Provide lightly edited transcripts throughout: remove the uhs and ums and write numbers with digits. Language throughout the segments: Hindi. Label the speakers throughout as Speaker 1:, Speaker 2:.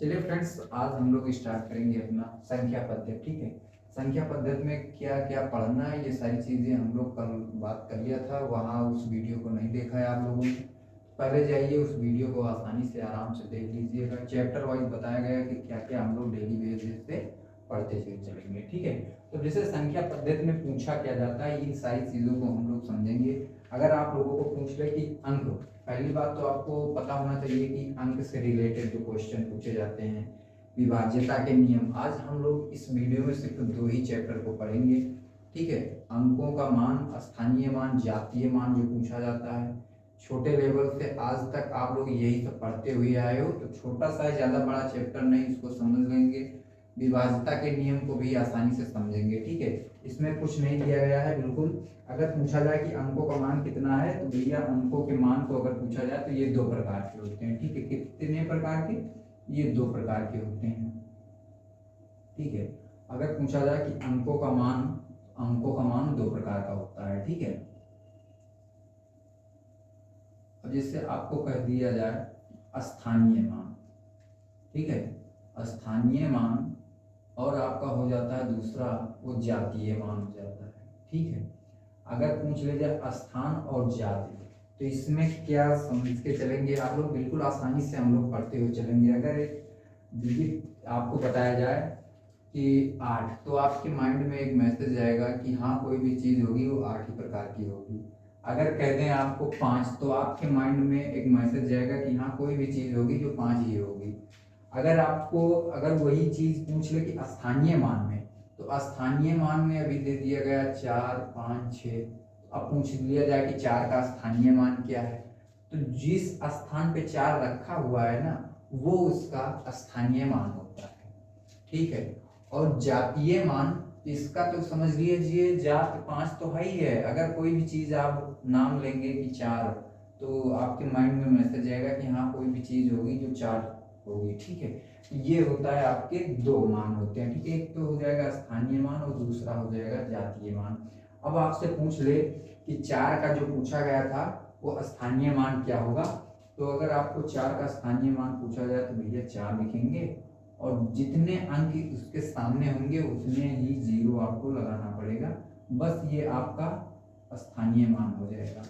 Speaker 1: चलिए फ्रेंड्स, आज हम लोग स्टार्ट करेंगे अपना संख्या पद्धति। ठीक है, संख्या पद्धति में क्या क्या पढ़ना है ये सारी चीज़ें हम लोग कल बात कर लिया था। वहाँ उस वीडियो को नहीं देखा है आप लोगों ने, पहले जाइए उस वीडियो को आसानी से आराम से देख लीजिएगा। चैप्टर वाइज बताया गया है कि क्या क्या हम लोग डेली बेसिस पे पढ़ते चलेंगे। ठीक है, तो जैसे संख्या पद्धति में पूछा क्या जाता है, इन सारी चीज़ों को हम लोग समझेंगे। अगर आप लोगों को पूछ ले कि अंक, पहली बात तो आपको पता होना चाहिए कि अंक से रिलेटेड जो क्वेश्चन पूछे जाते हैं, विभाज्यता के नियम। आज हम लोग इस वीडियो में सिर्फ 2 ही चैप्टर को पढ़ेंगे। ठीक है, अंकों का मान, स्थानीय मान, जातीय मान जो पूछा जाता है। छोटे लेवल से आज तक आप लोग यही सब पढ़ते हुए आए हो, तो छोटा सा ज़्यादा बड़ा चैप्टर नहीं, इसको समझ लेंगे। विभाज्यता के नियम को भी आसानी से समझेंगे। ठीक है, इसमें कुछ नहीं दिया गया है बिल्कुल। अगर पूछा जाए कि अंकों का मान कितना है, तो भैया अंकों के मान को अगर पूछा जाए तो ये 2 प्रकार के होते हैं। ठीक है, कितने प्रकार के? ये 2 प्रकार के होते हैं। ठीक है, अगर पूछा जाए कि अंकों का मान 2 प्रकार का होता है। ठीक है, अब जैसे आपको कह दिया जाए स्थानीय मान। ठीक है, स्थानीय मान और आपका हो जाता है दूसरा, वो जातीय मान हो जाता है। ठीक है, अगर पूछ ले जाए स्थान और जाति, तो इसमें क्या समझ के चलेंगे आप लोग, बिल्कुल आसानी से हम लोग पढ़ते हुए चलेंगे। अगर एक डिजिट आपको बताया जाए कि 8, तो आपके माइंड में एक मैसेज आएगा कि हाँ कोई भी चीज़ होगी वो 8 ही प्रकार की होगी। अगर कह दें आपको 5, तो आपके माइंड में एक मैसेज जाएगा कि हाँ कोई भी चीज़ होगी जो 5 ही होगी। अगर वही चीज़ पूछ ले कि स्थानीय मान में, तो स्थानीय मान में अभी दे दिया गया 4, 5, 6। अब पूछ लिया जाए कि 4 का स्थानीय मान क्या है, तो जिस स्थान पे 4 रखा हुआ है ना, वो उसका स्थानीय मान होता है। ठीक है, और जातीय मान, इसका तो समझ लीजिए जात 5 तो है ही है। अगर कोई भी चीज़ आप नाम लेंगे कि 4, तो आपके माइंड में मैसेज आएगा कि हाँ कोई भी चीज़ होगी जो 4 होगी। ठीक है, ये होता है आपके 2 मान होते हैं। ठीक है, एक तो हो जाएगा स्थानीय मान और दूसरा हो जाएगा जातीय मान। अब आपसे पूछ ले कि 4 का जो पूछा गया था वो स्थानीय मान क्या होगा, तो अगर आपको 4 का स्थानीय मान पूछा जाए तो भैया 4 लिखेंगे, और जितने अंक उसके सामने होंगे उतने ही 0 आपको लगाना पड़ेगा। बस ये आपका स्थानीय मान हो जाएगा।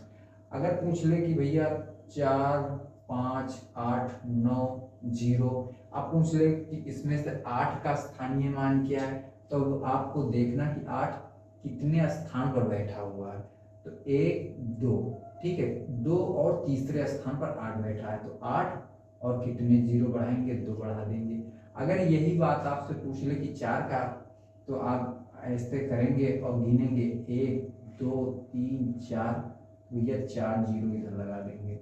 Speaker 1: अगर पूछ ले कि भैया 4, 5, 8, 9, 0, आप पूछ ले कि इसमें से 8 का स्थानीय मान क्या है, तो आपको देखना कि 8 कितने स्थान पर बैठा हुआ है। तो 1, 2, ठीक है, 2 और तीसरे स्थान पर 8 बैठा है, तो 8 और कितने 0 बढ़ाएंगे, 2 बढ़ा देंगे। अगर यही बात आपसे पूछ ले कि 4 का, तो आप ऐसे करेंगे और गिनेंगे 1, 2, 3, 4, भैया 4 0 इधर लगा देंगे।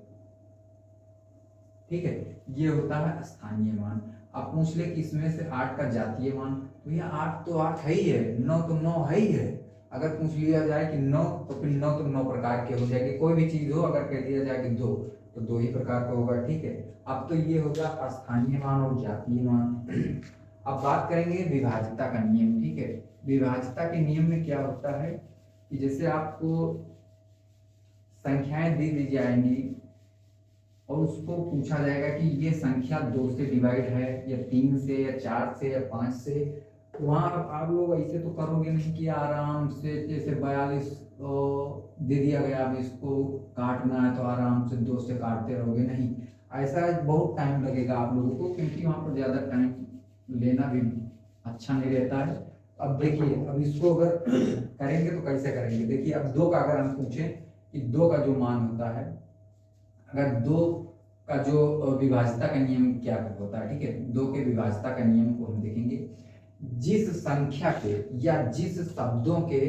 Speaker 1: ठीक है, ये होता है स्थानीय मान। आप पूछ ले कि इसमें से 8 का जातीय मान, भैया 8 तो 8 है ही है, 9 तो 9 है ही है। अगर पूछ लिया जाए कि 9, तो फिर 9 तो 9 प्रकार के हो जाएंगे। कोई भी चीज हो, अगर कह दिया जाए कि 2, तो 2 ही प्रकार का होगा। ठीक है, अब तो ये होगा स्थानीय मान और जातीय मान। अब बात करेंगे विभाज्यता का नियम। ठीक है, विभाज्यता के नियम में क्या होता है कि जैसे आपको संख्याएं दे दी जाएंगी और उसको पूछा जाएगा कि ये संख्या 2 से डिवाइड है या 3 से या 4 से या 5 से, तो वहाँ आप लोग ऐसे तो करोगे नहीं कि आराम से जैसे 42 दे दिया गया, अब इसको काटना है तो आराम से 2 से काटते रहोगे, नहीं। ऐसा बहुत टाइम लगेगा आप लोगों को, क्योंकि वहाँ पर ज़्यादा टाइम लेना भी अच्छा नहीं रहता है। अब देखिए, अब इसको अगर करेंगे तो कैसे करेंगे, देखिए अब 2 का अगर हम पूछें कि 2 का जो मान होता है, अगर 2 का जो विभाज्यता का नियम क्या होता है, ठीक है, 2 के विभाज्यता का नियम को हम देखेंगे। जिस संख्या के या जिस शब्दों के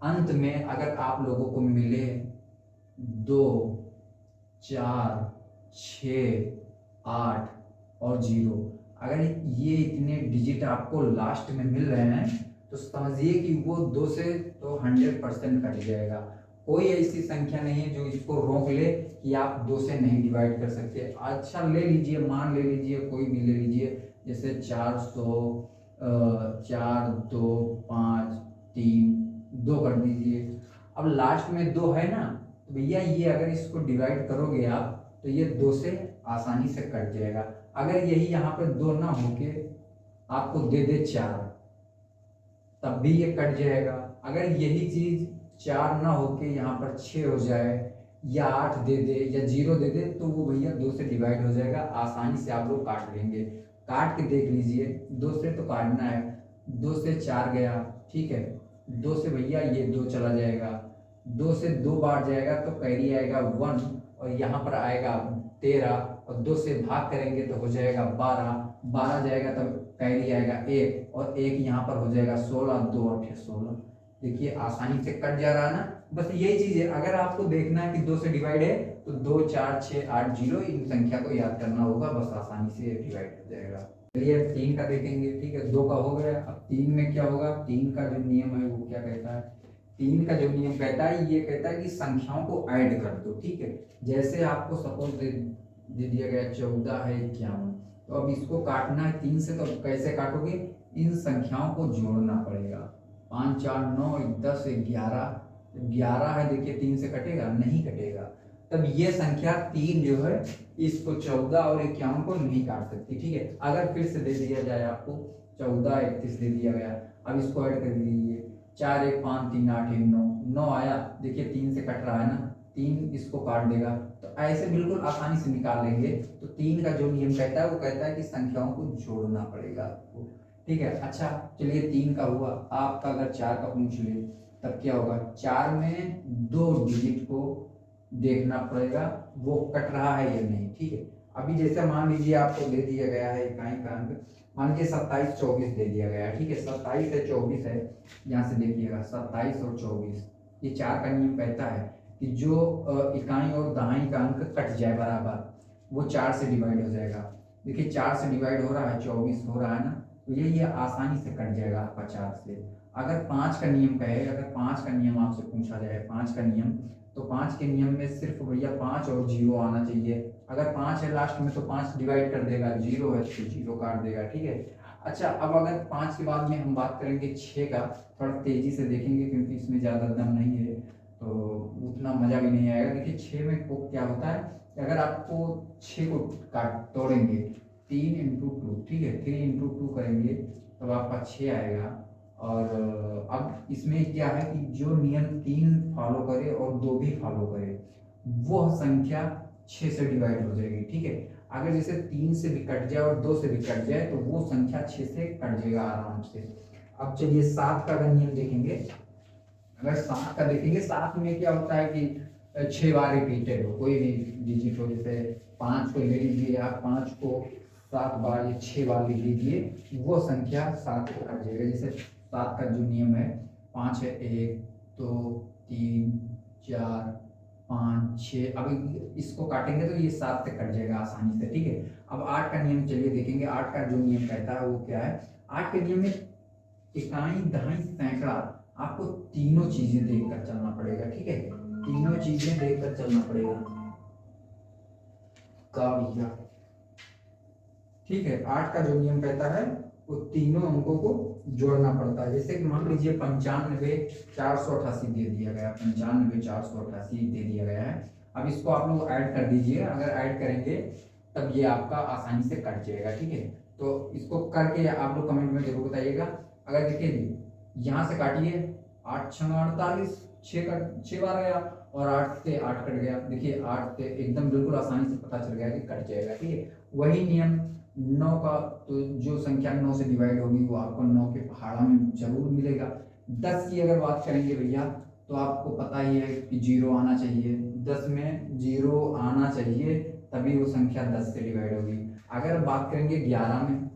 Speaker 1: अंत में अगर आप लोगों को मिले 2, 4, 6, 8 और 0, अगर ये इतने डिजिट आपको लास्ट में मिल रहे हैं, तो समझिए कि वो 2 से तो 100% कट जाएगा। कोई ऐसी संख्या नहीं है जो इसको रोक ले कि आप 2 से नहीं डिवाइड कर सकते। अच्छा ले लीजिए, मान ले लीजिए, कोई भी ले लीजिए, जैसे 400, 4, 2, 5, 3, 2 कर दीजिए। अब लास्ट में 2 है ना, तो भैया ये अगर इसको डिवाइड करोगे आप, तो ये 2 से आसानी से कट जाएगा। अगर यही यहाँ पर 2 ना होके आपको दे दे 4, तब भी ये कट जाएगा। अगर यही चीज 4 ना होके यहाँ पर 6 हो जाए या 8 दे दे या 0 दे दे तो वो भैया 2 से डिवाइड हो जाएगा, आसानी से आप लोग काट लेंगे। काट के देख लीजिए, 2 से तो काटना है, 2 से 4 गया, ठीक है, 2 से भैया ये 2 चला जाएगा, 2 से 2 बार जाएगा तो कैरी आएगा 1 और यहाँ पर आएगा 13 और 2 से भाग करेंगे तो हो जाएगा 12, 12 जाएगा तब कैरी आएगा 1 और 1 यहाँ पर हो जाएगा 16, 2 और 16। देखिए आसानी से कट जा रहा है ना। बस यही चीज है, अगर आपको देखना है कि 2 से डिवाइड है तो 2, 4, 6, 8, 0 इन संख्या को याद करना होगा, बस आसानी से डिवाइड हो जाएगा। चलिए 3 का देखेंगे, ठीक है, 2 का हो गया। अब 3 में क्या होगा, 3 का जो नियम है वो क्या कहता है, 3 का जो नियम कहता है ये कहता है कि संख्याओं को ऐड कर दो, ठीक है। जैसे आपको सपोज दे दिया गया 14 है 51, तो अब इसको काटना है 3 से, तो कैसे काटोगे, इन संख्याओं को जोड़ना पड़ेगा। 5, 4, 9, 10, 11, 11 है, देखिए 3 से कटेगा नहीं, कटेगा। तब ये संख्या 3 जो है इसको 14 और 51 को नहीं काट सकती, ठीक है। अगर फिर से दे दिया जाए आपको 14, 31 दे दिया गया, अब इसको ऐड कर दीजिए, 4, 1, 5, 3, 8, 1, 9, 9 आया, देखिए 3 से कट रहा है ना, 3 इसको काट देगा, तो ऐसे बिल्कुल आसानी से निकाल लेंगे। तो 3 का जो नियम कहता है वो कहता है कि संख्याओं को जोड़ना पड़ेगा आपको, ठीक है। अच्छा चलिए 3 का हुआ, आपका अगर 4 का पूछ ले तब क्या होगा, 4 में 2 डिजिट को देखना पड़ेगा वो कट रहा है या नहीं, ठीक है। अभी जैसे मान लीजिए आपको दे दिया गया है इकाई का अंक, मान लीजिए 27, 24 दे दिया गया है, ठीक है, 27 है 24 है, यहाँ से देखिएगा 27 और 24, ये 4 का नियम कहता है कि जो इकाई और दहाई का अंक कट जाए बराबर, वो 4 से डिवाइड हो जाएगा। देखिए 4 से डिवाइड हो रहा है, 24 हो रहा है ना, तो ये आसानी से कट जाएगा आपका 4 से। अगर 5 का नियम कहे, अगर 5 का नियम आपसे पूछा जाए, 5 का नियम, तो 5 के नियम में सिर्फ भैया 5 और 0 आना चाहिए। अगर 5 है लास्ट में तो 5 डिवाइड कर देगा, 0 है तो 0 काट देगा, ठीक है। अच्छा अब अगर 5 के बाद में हम बात करेंगे 6 का, थोड़ा तेजी से देखेंगे क्योंकि इसमें ज़्यादा दम नहीं है तो उतना मज़ा भी नहीं आएगा। देखिए 6 में को क्या होता है, अगर आपको 6 को काट तोड़ेंगे 3 × 2, ठीक है, 3 × 2 करेंगे तब आपका 6 आएगा। और अब इसमें क्या है कि जो नियम 3 फॉलो करे और 2 भी फॉलो करे वो संख्या 6 से डिवाइड हो जाएगी, ठीक है। अगर जैसे 3 से भी कट जाए और 2 से भी कट जाए तो वो संख्या 6 से कट जाएगा आराम से। अब चलिए 7 का अगर नियम देखेंगे, अगर 7 का देखेंगे, 7 में क्या होता है कि 6 बार रिपीटेड हो कोई भी डिजिट हो, जैसे 5 को ले लीजिए आप, 5 को 7 बार या 6 बार लिख लीजिए, वो संख्या 7 को कट जाएगा। जैसे 7 का जो नियम है 5 है, 1, 2, 3, 4, 5, 6, अब इसको काटेंगे तो ये 7 से कट जाएगा आसानी से, ठीक है। अब 8 का नियम चलिए देखेंगे, 8 का जो नियम कहता है वो क्या है, 8 के नियम में इकाई, दहाई, सैकड़ा, आपको तीनों चीजें देखकर चलना पड़ेगा, ठीक है, तीनों चीजें देखकर चलना पड़ेगा का भैया, ठीक है। 8 का जो नियम कहता है वो तीनों अंकों को जोड़ना पड़ता है। जैसे कि मान लीजिए 95,488 दे दिया गया, 95,488 दे दिया गया है। अब इसको आप लोग ऐड कर दीजिए, अगर ऐड करेंगे तब ये आपका आसानी से कट जाएगा, ठीक है। तो इसको करके आप लोग कमेंट में जरूर बताइएगा। अगर देखिए यहाँ से काटिए, 8 × 48, 6 बार गया और 8 से 8 कट गया, देखिए 8 से एकदम बिल्कुल आसानी से पता चल गया कि कट जाएगा, ठीक है। वही नियम 9 का, तो जो संख्या 9 से डिवाइड होगी वो आपको 9 के पहाड़ा में जरूर मिलेगा। 10 की अगर बात करेंगे भैया तो आपको पता ही है कि 0 आना चाहिए, 10 में 0 आना चाहिए तभी वो संख्या 10 से डिवाइड होगी। अगर बात करेंगे 11 में,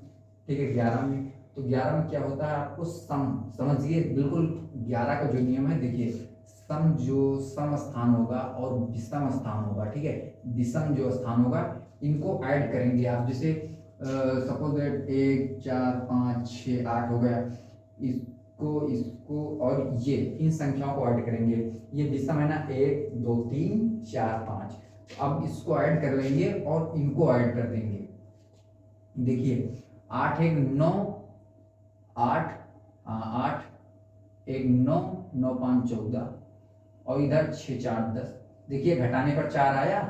Speaker 1: ठीक है, 11 में, तो 11 में क्या होता है आपको सम समझिए बिल्कुल। 11 का जो नियम है देखिए, सम जो सम स्थान होगा और विषम स्थान होगा, ठीक है, विषम जो स्थान होगा इनको ऐड करेंगे आप। जैसे सपोज दैट 1, 4, 5, 6, 8 हो गया, इसको और ये इन संख्याओं को ऐड करेंगे, ये विषम है ना, 1, 2, 3, 4, 5, अब इसको ऐड कर लेंगे और इनको ऐड कर देंगे। देखिए 8, 1, 9, 8, 8, 1, 9, 9, 5, 14 और इधर 6, 4, 10, देखिए घटाने पर 4 आया,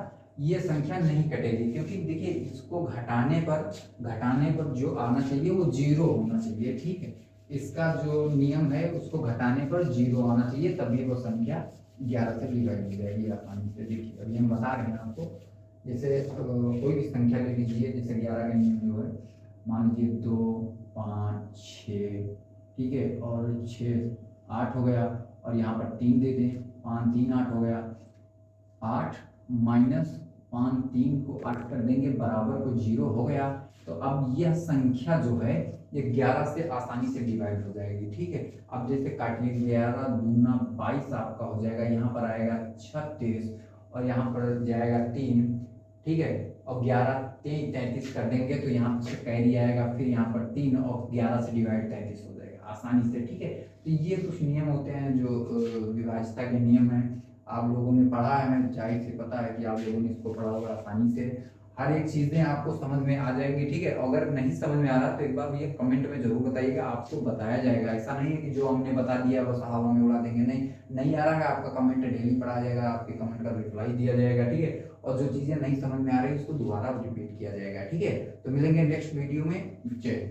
Speaker 1: ये संख्या नहीं कटेगी, क्योंकि देखिए इसको घटाने पर जो आना चाहिए वो 0 होना चाहिए, ठीक है। इसका जो नियम है उसको घटाने पर 0 आना चाहिए, तभी वो संख्या 11 से डिवाइड हो जाएगी आसानी से। देखिए अभी हम बता रहे हैं आपको, जैसे कोई भी संख्या ले लीजिए, जैसे 11 का नियम जो है, मान लीजिए 2 5 6, ठीक है, और 6 8 हो गया, और यहाँ पर 3 दे दें, 5 3 8 हो गया, 8 माइनस 5 3 को 8 कर देंगे, बराबर को 0 हो गया। तो अब यह संख्या जो है ये 11 से आसानी से डिवाइड हो जाएगी, ठीक है। अब जैसे काटिए, 11 दूना 22 आपका हो जाएगा, यहाँ पर आएगा 36 और यहाँ पर जाएगा 3, ठीक है, और 11 3 33 कर देंगे तो यहाँ से कैरी आएगा, फिर यहाँ पर 3 और 11 से डिवाइड 33 हो जाएगा आसानी से, ठीक है। तो ये कुछ नियम होते हैं जो विभाज्यता के नियम हैं, आप लोगों ने पढ़ा है, हमें जाहिर से पता है कि आप लोगों ने इसको पढ़ा होगा, आसानी से हर एक चीज़ें आपको समझ में आ जाएंगी, ठीक है। अगर नहीं समझ में आ रहा तो एक बार ये कमेंट में जरूर बताइएगा, आपको बताया जाएगा। ऐसा नहीं है कि जो हमने बता दिया बस हवा में उड़ा देंगे, नहीं आ रहा है आपका कमेंट डेली पढ़ा जाएगा, आपके कमेंट का रिप्लाई दिया जाएगा, ठीक है। और जो चीज़ें नहीं समझ में आ रही उसको दोबारा रिपीट किया जाएगा, ठीक है। तो मिलेंगे नेक्स्ट वीडियो में, जय।